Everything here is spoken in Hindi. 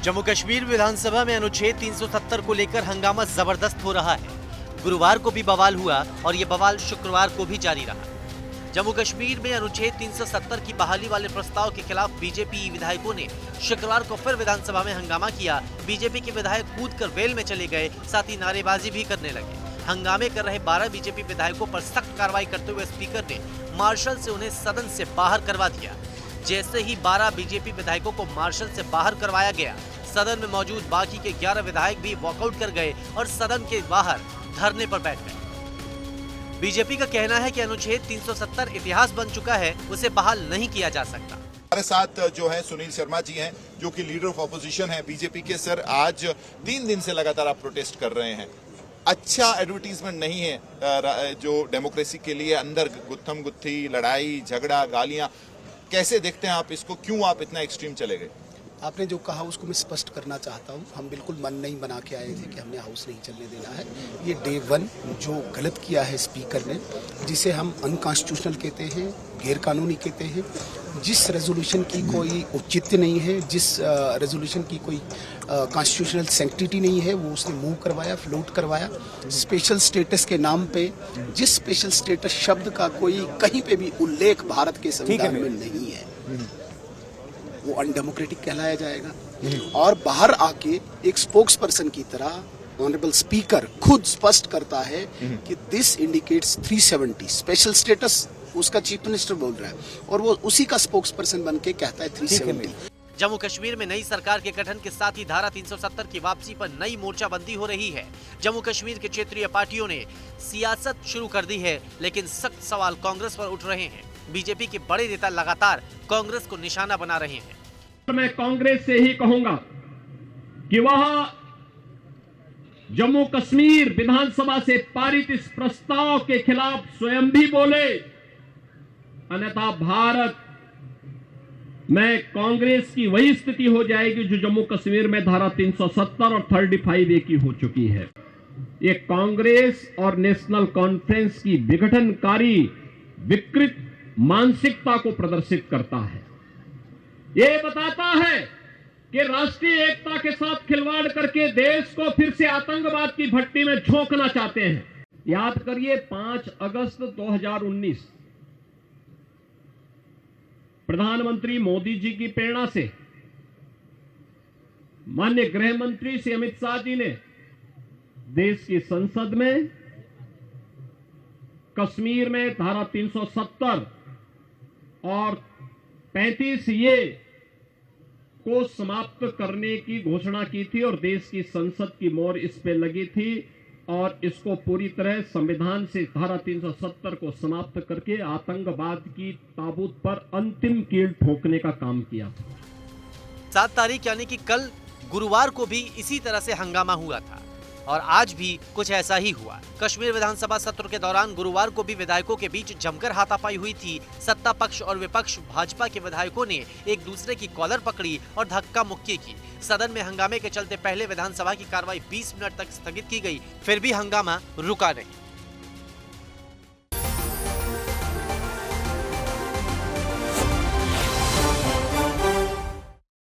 जम्मू कश्मीर विधानसभा में अनुच्छेद 370 को लेकर हंगामा जबरदस्त हो रहा है। गुरुवार को भी बवाल हुआ और ये बवाल शुक्रवार को भी जारी रहा। जम्मू कश्मीर में अनुच्छेद 370 की बहाली वाले प्रस्ताव के खिलाफ बीजेपी विधायकों ने शुक्रवार को फिर विधानसभा में हंगामा किया। बीजेपी के विधायक कूदकर वेल में चले गए, साथ ही नारेबाजी भी करने लगे। हंगामे कर रहे 12 बीजेपी विधायकों पर सख्त कार्रवाई करते हुए स्पीकर ने मार्शल से उन्हें सदन से बाहर करवा दिया। जैसे ही 12 बीजेपी विधायकों को मार्शल से बाहर करवाया गया, सदन में मौजूद बाकी के 11 विधायक भी वॉकआउट कर गए और सदन के बाहर धरने पर बैठ गए। बीजेपी का कहना है कि अनुच्छेद 370 इतिहास बन चुका है, उसे बहाल नहीं किया जा सकता। हमारे साथ जो है सुनील शर्मा जी हैं, जो कि लीडर ऑफ ऑपोजिशन है बीजेपी के। सर, आज 3 दिन से लगातार आप प्रोटेस्ट कर रहे हैं। अच्छा एडवर्टीजमेंट नहीं है जो डेमोक्रेसी के लिए। अंदर गुत्थम गुत्थी, लड़ाई झगड़ा, गालियां, कैसे देखते हैं आप इसको? क्यों आप इतना एक्सट्रीम चले गए? आपने जो कहा उसको मैं स्पष्ट करना चाहता हूँ। हम बिल्कुल मन नहीं बना के आए थे कि हमने हाउस नहीं चलने देना है। ये डे 1 जो गलत किया है स्पीकर ने, जिसे हम अनकॉन्स्टिट्यूशनल कहते हैं, गैर कानूनी कहते हैं, जिस रेजोल्यूशन की कोई औचित्य नहीं है, जिस रेजोल्यूशन की कोई कॉन्स्टिट्यूशनल सैंक्टिटी नहीं है, वो उसने मूव करवाया, फ्लोट करवाया। स्पेशल स्टेटस के नाम पे, जिस स्पेशल स्टेटस शब्द का कोई कहीं पे भी उल्लेख भारत के संविधान में नहीं है, वो अनडेमोक्रेटिक कहलाया जाएगा। और बाहर आके एक स्पोक्स पर्सन की तरह ऑनरेबल स्पीकर खुद स्पष्ट करता है कि दिस इंडिकेट्स 370 स्पेशल स्टेटस, उसका चीफ मिनिस्टर बोल रहा है और वो उसी का स्पोक्स पर्सन बन के कहता है 370। जम्मू कश्मीर में नई सरकार के गठन के साथ ही धारा 370 की वापसी पर नई मोर्चाबंदी हो रही है। जम्मू कश्मीर के क्षेत्रीय पार्टियों ने सियासत शुरू कर दी है, लेकिन सख्त सवाल कांग्रेस पर उठ रहे हैं। बीजेपी के बड़े नेता लगातार कांग्रेस को निशाना बना रहे हैं। मैं कांग्रेस से ही कहूंगा कि वह जम्मू कश्मीर विधानसभा से पारित इस प्रस्ताव के खिलाफ स्वयं भी बोले, अन्यथा भारत में कांग्रेस की वही स्थिति हो जाएगी जो जम्मू कश्मीर में धारा 370 और 35A की हो चुकी है। ये कांग्रेस और नेशनल कॉन्फ्रेंस की विघटनकारी विकृत मानसिकता को प्रदर्शित करता है। ये बताता है कि राष्ट्रीय एकता के साथ खिलवाड़ करके देश को फिर से आतंकवाद की भट्टी में झोंकना चाहते हैं। याद करिए 5 अगस्त 2019 प्रधानमंत्री मोदी जी की प्रेरणा से माननीय गृह मंत्री श्री अमित शाह जी ने देश की संसद में कश्मीर में धारा 370 और 35A को समाप्त करने की घोषणा की थी और देश की संसद की मोहर इस पे लगी थी और इसको पूरी तरह संविधान से धारा 370 को समाप्त करके आतंकवाद की ताबूत पर अंतिम कील ठोकने का काम किया था। 7 तारीख यानी कि कल गुरुवार को भी इसी तरह से हंगामा हुआ था और आज भी कुछ ऐसा ही हुआ। कश्मीर विधानसभा सत्र के दौरान गुरुवार को भी विधायकों के बीच जमकर हाथापाई हुई थी। सत्ता पक्ष और विपक्ष भाजपा के विधायकों ने एक दूसरे की कॉलर पकड़ी और धक्का मुक्की की। सदन में हंगामे के चलते पहले विधानसभा की कार्रवाई 20 मिनट तक स्थगित की गई, फिर भी हंगामा रुका नहीं।